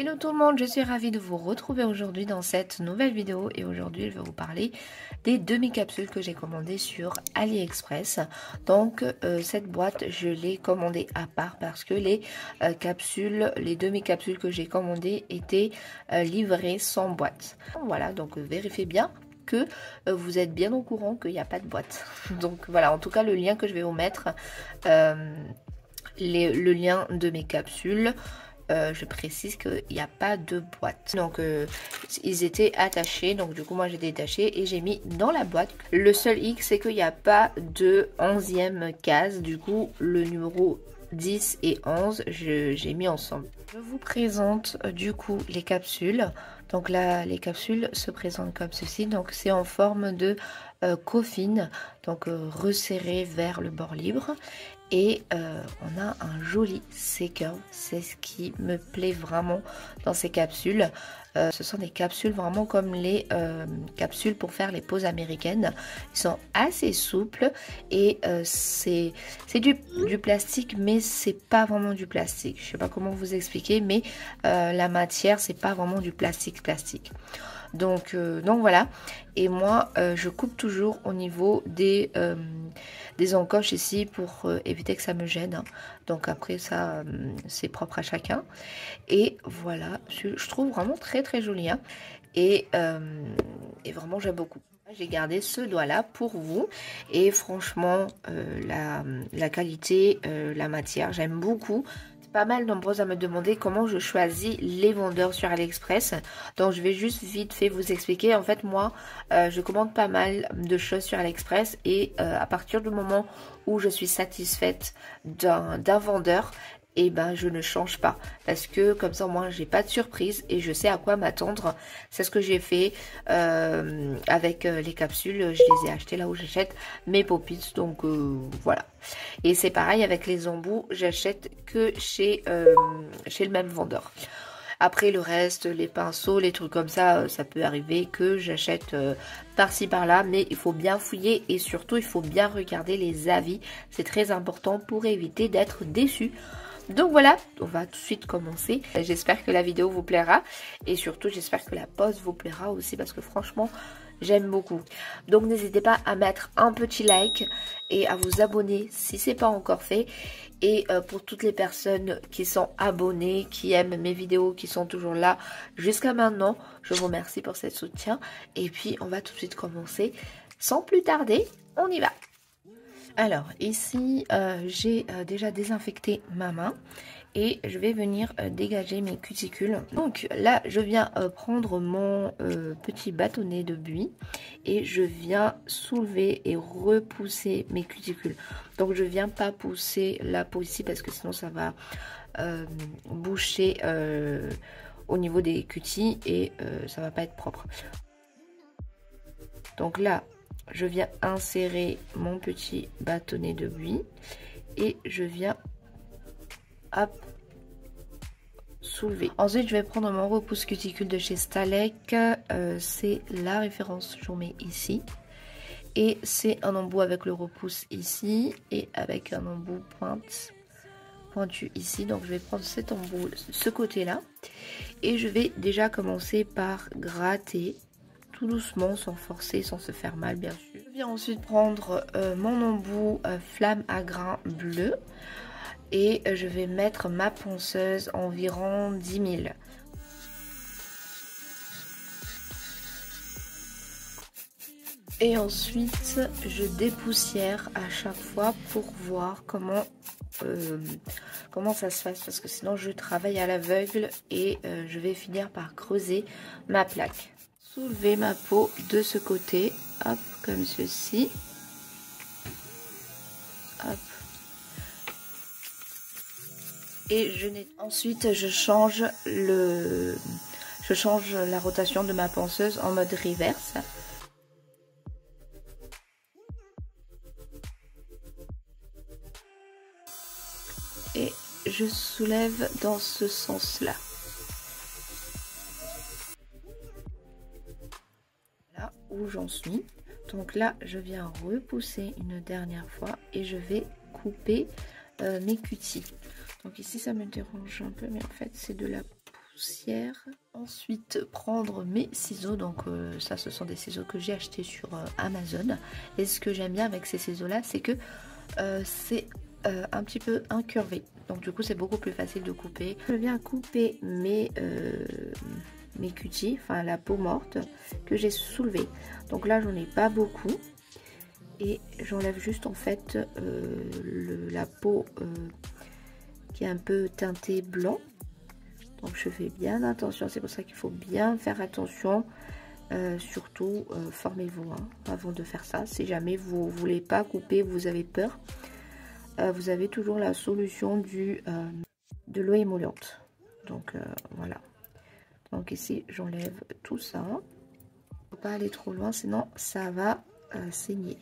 Hello tout le monde, je suis ravie de vous retrouver aujourd'hui dans cette nouvelle vidéo et aujourd'hui je vais vous parler des demi-capsules que j'ai commandées sur AliExpress. Donc cette boîte je l'ai commandée à part parce que les demi-capsules que j'ai commandées étaient livrées sans boîte. Voilà, donc vérifiez bien que vous êtes bien au courant qu'il n'y a pas de boîte. Donc voilà, en tout cas le lien que je vais vous mettre, le lien de mes capsules. Je précise qu'il n'y a pas de boîte. Donc ils étaient attachés. Donc du coup moi j'ai détaché et j'ai mis dans la boîte. Le seul hic c'est qu'il n'y a pas de 11e case. Du coup le numéro 10 et 11 j'ai mis ensemble. Je vous présente du coup les capsules. Donc là les capsules se présentent comme ceci. Donc c'est en forme de coffin. Donc resserré vers le bord libre. Et on a un joli C-curve, c'est ce qui me plaît vraiment dans ces capsules. Ce sont des capsules vraiment comme les capsules pour faire les poses américaines. Ils sont assez souples et c'est du plastique, mais c'est pas vraiment du plastique. Je sais pas comment vous expliquer, mais la matière c'est pas vraiment du plastique. Donc voilà, et moi je coupe toujours au niveau des encoches ici pour éviter que ça me gêne. Donc après ça c'est propre à chacun. Et voilà, je trouve vraiment très très joli hein. Et vraiment j'aime beaucoup. J'ai gardé ce doigt là pour vous et franchement la qualité, la matière, j'aime beaucoup. Pas mal nombreuses à me demander comment je choisis les vendeurs sur AliExpress. Donc je vais juste vite fait vous expliquer. En fait moi je commande pas mal de choses sur AliExpress et à partir du moment où je suis satisfaite d'un vendeur, et ben je ne change pas parce que comme ça moi j'ai pas de surprise et je sais à quoi m'attendre. C'est ce que j'ai fait avec les capsules. Je les ai achetées là où j'achète mes pop-its, donc voilà. Et c'est pareil avec les embouts, j'achète que chez le même vendeur. Après le reste, les pinceaux, les trucs comme ça peut arriver que j'achète par-ci par-là, mais il faut bien fouiller et surtout il faut bien regarder les avis. C'est très important pour éviter d'être déçu. Donc voilà, on va tout de suite commencer. J'espère que la vidéo vous plaira et surtout j'espère que la pose vous plaira aussi parce que franchement j'aime beaucoup. Donc n'hésitez pas à mettre un petit like et à vous abonner si ce n'est pas encore fait. Et pour toutes les personnes qui sont abonnées, qui aiment mes vidéos, qui sont toujours là jusqu'à maintenant, je vous remercie pour ce soutien. Et puis on va tout de suite commencer. Sans plus tarder, on y va. Alors ici j'ai déjà désinfecté ma main et je vais venir dégager mes cuticules. Donc là je viens prendre mon petit bâtonnet de buis et je viens soulever et repousser mes cuticules. Donc je viens pas pousser la peau ici parce que sinon ça va boucher au niveau des cutis et ça va pas être propre. Donc là je viens insérer mon petit bâtonnet de buis et je viens hop, soulever. Ensuite, je vais prendre mon repousse cuticule de chez Stalek. C'est la référence, je vous mets ici. Et c'est un embout avec le repousse ici et avec un embout pointu ici. Donc, je vais prendre cet embout, ce côté-là. Et je vais déjà commencer par gratter tout doucement, sans forcer, sans se faire mal bien sûr. Je viens ensuite prendre mon embout flamme à grains bleu et je vais mettre ma ponceuse environ 10 000. Et ensuite je dépoussière à chaque fois pour voir comment ça se passe parce que sinon je travaille à l'aveugle et je vais finir par creuser ma plaque. Soulever ma peau de ce côté, hop, comme ceci, hop, et ensuite je change la rotation de ma ponceuse en mode reverse. Et je soulève dans ce sens-là. Où j'en suis. Donc là je viens repousser une dernière fois et je vais couper mes cutis. Donc ici ça me dérange un peu mais en fait c'est de la poussière. Ensuite prendre mes ciseaux, donc ça ce sont des ciseaux que j'ai achetés sur Amazon. Et ce que j'aime bien avec ces ciseaux là, c'est que c'est un petit peu incurvé, donc du coup c'est beaucoup plus facile de couper. Je viens couper mes cutis, enfin la peau morte que j'ai soulevée. Donc là j'en ai pas beaucoup et j'enlève juste en fait la peau qui est un peu teintée blanc. Donc je fais bien attention, c'est pour ça qu'il faut bien faire attention. Surtout formez-vous avant de faire ça. Si jamais vous voulez pas couper, vous avez peur, vous avez toujours la solution de l'eau émolliente. Donc voilà. Donc ici j'enlève tout ça. Faut pas aller trop loin, sinon ça va saigner.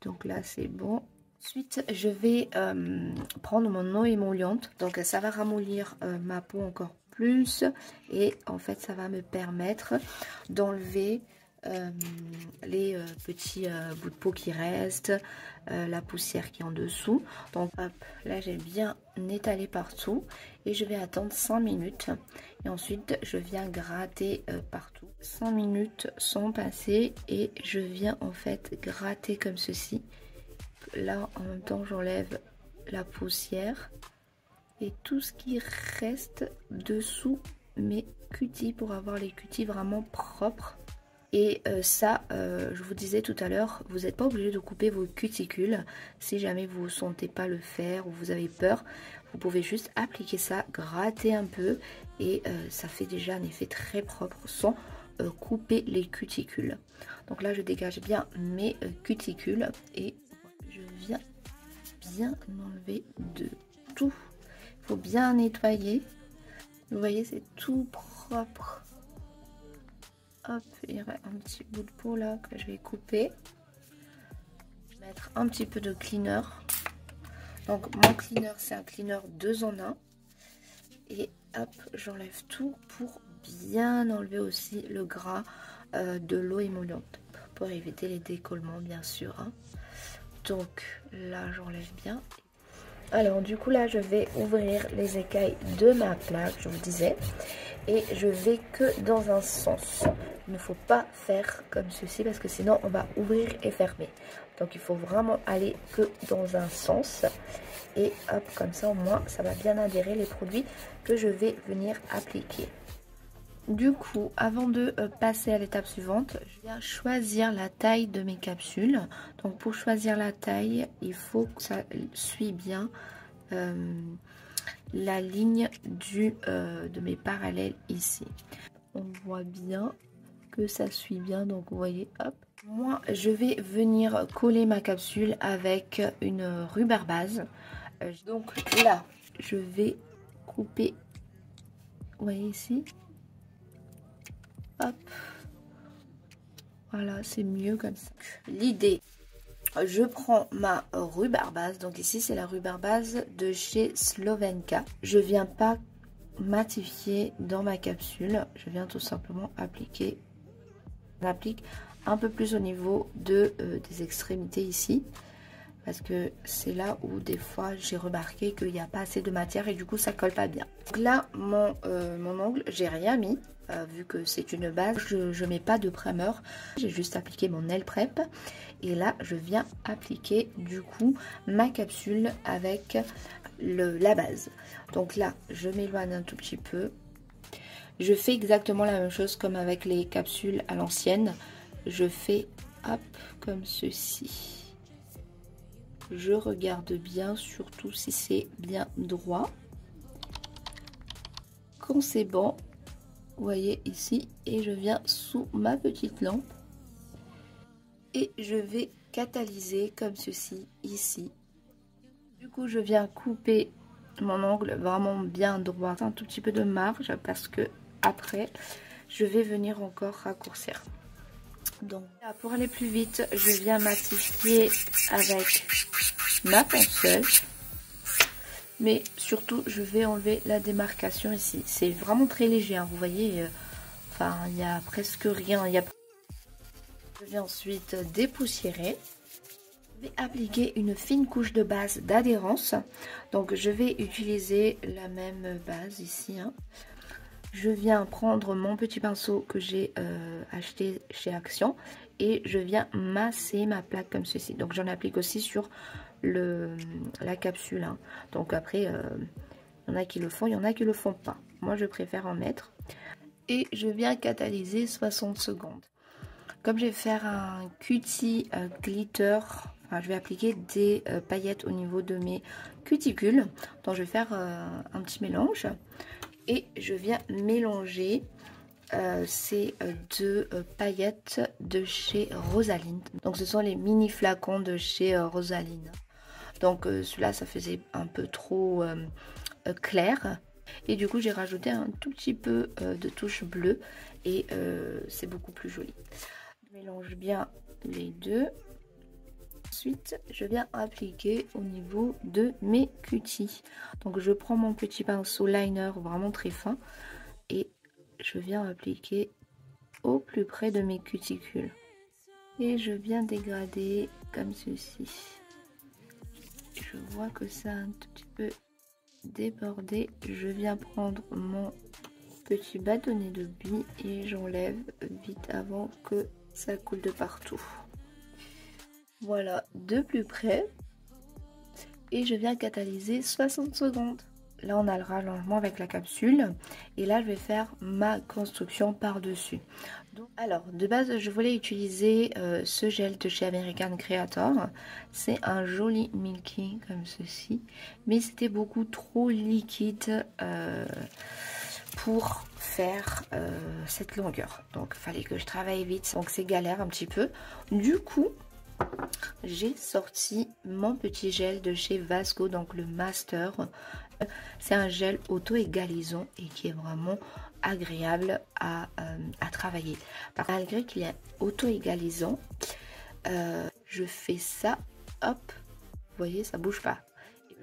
Donc là c'est bon. Ensuite je vais prendre mon eau émolliente. Donc ça va ramollir ma peau encore plus et en fait ça va me permettre d'enlever les petits bouts de peau qui restent, la poussière qui est en dessous. Donc hop, là j'ai bien étalé partout et je vais attendre 5 minutes et ensuite je viens gratter partout. 5 minutes sont passées et je viens en fait gratter comme ceci. Là en même temps j'enlève la poussière et tout ce qui reste dessous mes cutis pour avoir les cutis vraiment propres. Et ça, je vous disais tout à l'heure, vous n'êtes pas obligé de couper vos cuticules. Si jamais vous ne sentez pas le faire ou vous avez peur, vous pouvez juste appliquer ça, gratter un peu et ça fait déjà un effet très propre sans couper les cuticules. Donc là, je dégage bien mes cuticules et je viens bien enlever de tout. Il faut bien nettoyer. Vous voyez, c'est tout propre. Hop, il y a un petit bout de peau là que je vais couper. Je vais mettre un petit peu de cleaner. Donc mon cleaner, c'est un cleaner 2 en 1. Et hop, j'enlève tout pour bien enlever aussi le gras de l'eau émolliente. Pour éviter les décollements bien sûr. Donc là, j'enlève bien. Alors du coup là, je vais ouvrir les écailles de ma plaque, je vous disais. Et je vais que dans un sens. Il ne faut pas faire comme ceci parce que sinon on va ouvrir et fermer. Donc il faut vraiment aller que dans un sens. Et hop, comme ça au moins ça va bien adhérer les produits que je vais venir appliquer. Du coup, avant de passer à l'étape suivante, je viens choisir la taille de mes capsules. Donc pour choisir la taille, il faut que ça suit bien la ligne de mes parallèles ici. On voit bien que ça suit bien, donc vous voyez, hop. Moi, je vais venir coller ma capsule avec une ruban base. Donc là, je vais couper, vous voyez ici. Hop, voilà, c'est mieux comme ça. L'idée, je prends ma ruban base, donc ici c'est la ruban base de chez Slovenka. Je viens pas matifier dans ma capsule, je viens tout simplement appliquer. On applique un peu plus au niveau des extrémités ici, parce que c'est là où des fois j'ai remarqué qu'il n'y a pas assez de matière et du coup ça colle pas bien. Donc là mon ongle, j'ai rien mis. Vu que c'est une base, je mets pas de primer, j'ai juste appliqué mon nail prep et là je viens appliquer du coup ma capsule avec la base. Donc là je m'éloigne un tout petit peu, je fais exactement la même chose comme avec les capsules à l'ancienne. Je fais hop comme ceci, je regarde bien surtout si c'est bien droit. Quand c'est bon, vous voyez ici, et je viens sous ma petite lampe et je vais catalyser comme ceci ici. Du coup je viens couper mon ongle vraiment bien droit, un tout petit peu de marge parce que après je vais venir encore raccourcir. Donc là, pour aller plus vite, je viens matifier avec ma ponceuse. Mais surtout, je vais enlever la démarcation ici. C'est vraiment très léger, hein, vous voyez. Enfin, il n'y a presque rien. Je vais ensuite dépoussiérer. Je vais appliquer une fine couche de base d'adhérence. Donc, je vais utiliser la même base ici. Hein. je viens prendre mon petit pinceau que j'ai acheté chez Action et je viens masser ma plaque comme ceci. Donc j'en applique aussi sur la capsule, hein. Donc après, il y en a qui le font, il y en a qui le font pas. Moi, je préfère en mettre. Et je viens catalyser 60 secondes. Comme je vais faire un cutie glitter, enfin, je vais appliquer des paillettes au niveau de mes cuticules. Donc je vais faire un petit mélange. Et je viens mélanger ces deux paillettes de chez Rosaline. Donc ce sont les mini flacons de chez Rosaline. Donc celui-là, ça faisait un peu trop clair. Et du coup, j'ai rajouté un tout petit peu de touche bleue. Et c'est beaucoup plus joli. Je mélange bien les deux. Ensuite, je viens appliquer au niveau de mes cuties. Donc je prends mon petit pinceau liner vraiment très fin. Et je viens appliquer au plus près de mes cuticules. Et je viens dégrader comme ceci. Je vois que ça a un tout petit peu débordé. Je viens prendre mon petit bâtonnet de billes et j'enlève vite avant que ça coule de partout. Voilà, de plus près. Et je viens catalyser 60 secondes. Là, on a le rallongement avec la capsule. Et là, je vais faire ma construction par-dessus. Alors, de base, je voulais utiliser ce gel de chez American Creator. C'est un joli milky comme ceci. Mais c'était beaucoup trop liquide pour faire cette longueur. Donc, il fallait que je travaille vite. Donc, c'est galère un petit peu. Du coup, j'ai sorti mon petit gel de chez Vasco, donc le Master. C'est un gel auto-égalisant et qui est vraiment agréable à travailler. Malgré qu'il est auto-égalisant, je fais ça, hop, vous voyez, ça bouge pas.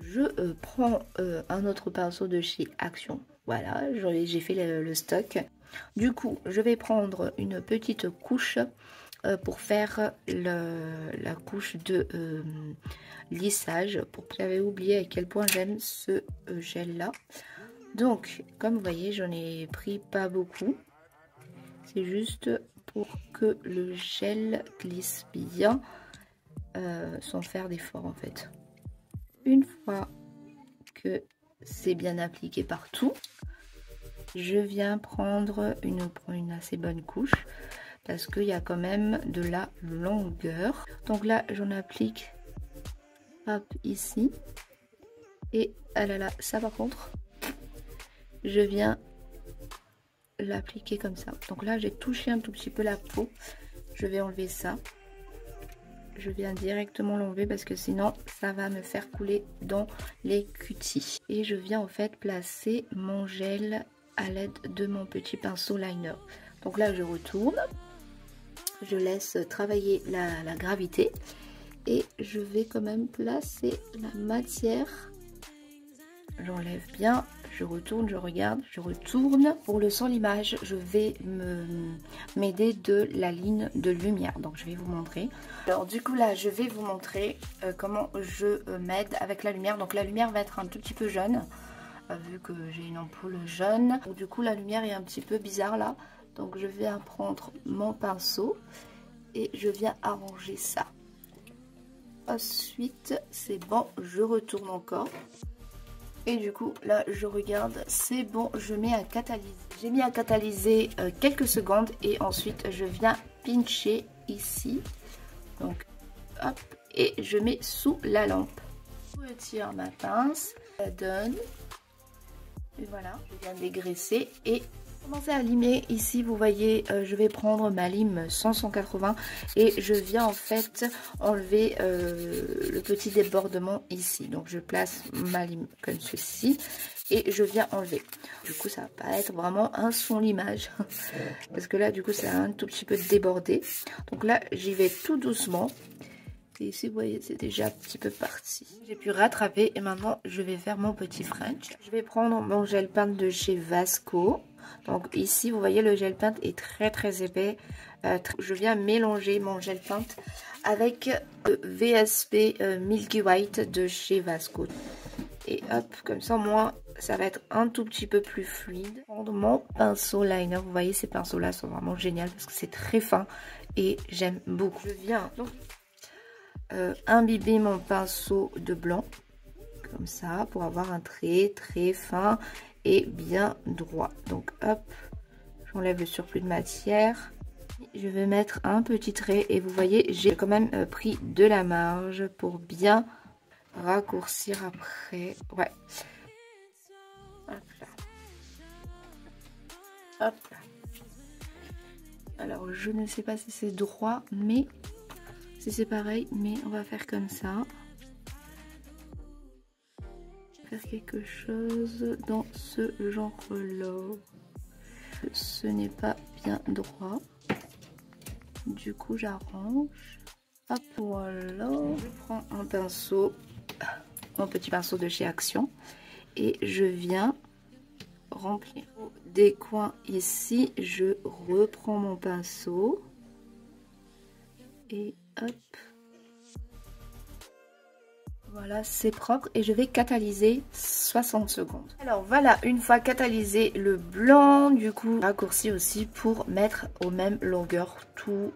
Je prends un autre pinceau de chez Action. Voilà, j'ai fait le stock. Du coup, je vais prendre une petite couche pour faire la couche de lissage. J'avais oublié à quel point j'aime ce gel là. Donc comme vous voyez, j'en ai pris pas beaucoup. C'est juste pour que le gel glisse bien sans faire d'effort en fait. Une fois que c'est bien appliqué partout, je viens prendre une assez bonne couche. Parce qu'il y a quand même de la longueur. Donc là, j'en applique, hop, ici. Et, ah là là, ça par contre, je viens l'appliquer comme ça. Donc là, j'ai touché un tout petit peu la peau. Je vais enlever ça. Je viens directement l'enlever parce que sinon, ça va me faire couler dans les cuties. Et je viens en fait placer mon gel à l'aide de mon petit pinceau liner. Donc là, je retourne. Je laisse travailler la gravité et je vais quand même placer la matière. J'enlève bien, je retourne, je regarde, je retourne. Pour le sans l'image, je vais m'aider de la ligne de lumière. Donc je vais vous montrer. Alors du coup là, je vais vous montrer comment je m'aide avec la lumière. Donc la lumière va être un tout petit peu jaune, vu que j'ai une ampoule jaune. Donc, du coup la lumière est un petit peu bizarre là. Donc je viens prendre mon pinceau et je viens arranger ça. Ensuite c'est bon, je retourne encore. Et du coup là je regarde, c'est bon, je mets à catalyser. J'ai mis à catalyser quelques secondes et ensuite je viens pincher ici. Donc hop, et je mets sous la lampe. Je retire ma pince, ça donne. Et voilà, je viens dégraisser et commencer à limer. Ici vous voyez, je vais prendre ma lime 180 et je viens en fait enlever le petit débordement ici. Donc je place ma lime comme ceci et je viens enlever. Du coup ça va pas être vraiment un son limage parce que là du coup ça a un tout petit peu débordé. Donc là j'y vais tout doucement. Et ici vous voyez c'est déjà un petit peu parti. J'ai pu rattraper et maintenant je vais faire mon petit French. Je vais prendre mon gel peint de chez Vasco. Donc ici vous voyez le gel peint est très épais. Je viens mélanger mon gel peint avec VSP Milky White de chez Vasco. Et hop, comme ça moi ça va être un tout petit peu plus fluide. Prendre mon pinceau liner, vous voyez ces pinceaux là sont vraiment géniaux parce que c'est très fin et j'aime beaucoup. Je viens donc imbiber mon pinceau de blanc comme ça pour avoir un trait très fin et bien droit. Donc hop, j'enlève le surplus de matière. Je vais mettre un petit trait et vous voyez j'ai quand même pris de la marge pour bien raccourcir après. Ouais. Hop là. Hop là. Alors je ne sais pas si c'est droit, mais si c'est pareil, mais on va faire comme ça. Faire quelque chose dans ce genre-là. Ce n'est pas bien droit. Du coup j'arrange. Hop, voilà. Je prends un pinceau, mon petit pinceau de chez Action, et je viens remplir des coins ici. Je reprends mon pinceau et hop. Voilà, c'est propre et je vais catalyser 60 secondes. Alors voilà, une fois catalysé le blanc, du coup, raccourci aussi pour mettre aux mêmes longueurs tous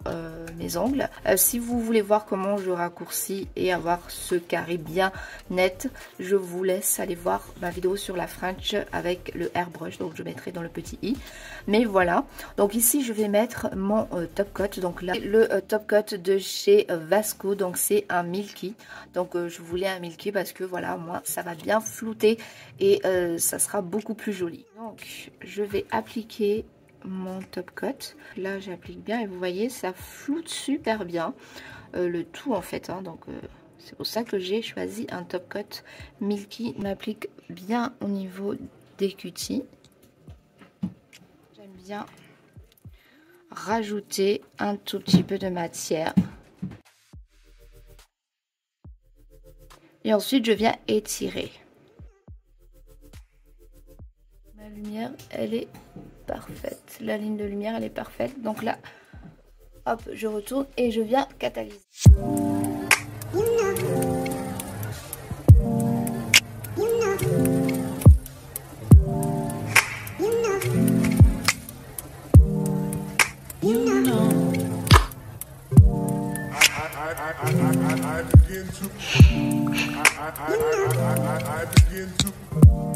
mes ongles. Si vous voulez voir comment je raccourcis et avoir ce carré bien net, je vous laisse aller voir ma vidéo sur la French avec le airbrush, donc je mettrai dans le petit i. Mais voilà, donc ici je vais mettre mon top coat, donc là le top coat de chez Vasco, donc c'est un Milky, donc je voulais un Milky parce que voilà, moi ça va bien flouter et ça sera beaucoup plus joli. Donc je vais appliquer mon top coat, là j'applique bien et vous voyez ça floute super bien le tout en fait, hein, donc c'est pour ça que j'ai choisi un top coat Milky. On applique bien au niveau des cutis. J'aime bien rajouter un tout petit peu de matière. Et ensuite, je viens étirer. Ma lumière, elle est parfaite. La ligne de lumière, elle est parfaite. Donc là, hop, je retourne et je viens catalyser. I begin to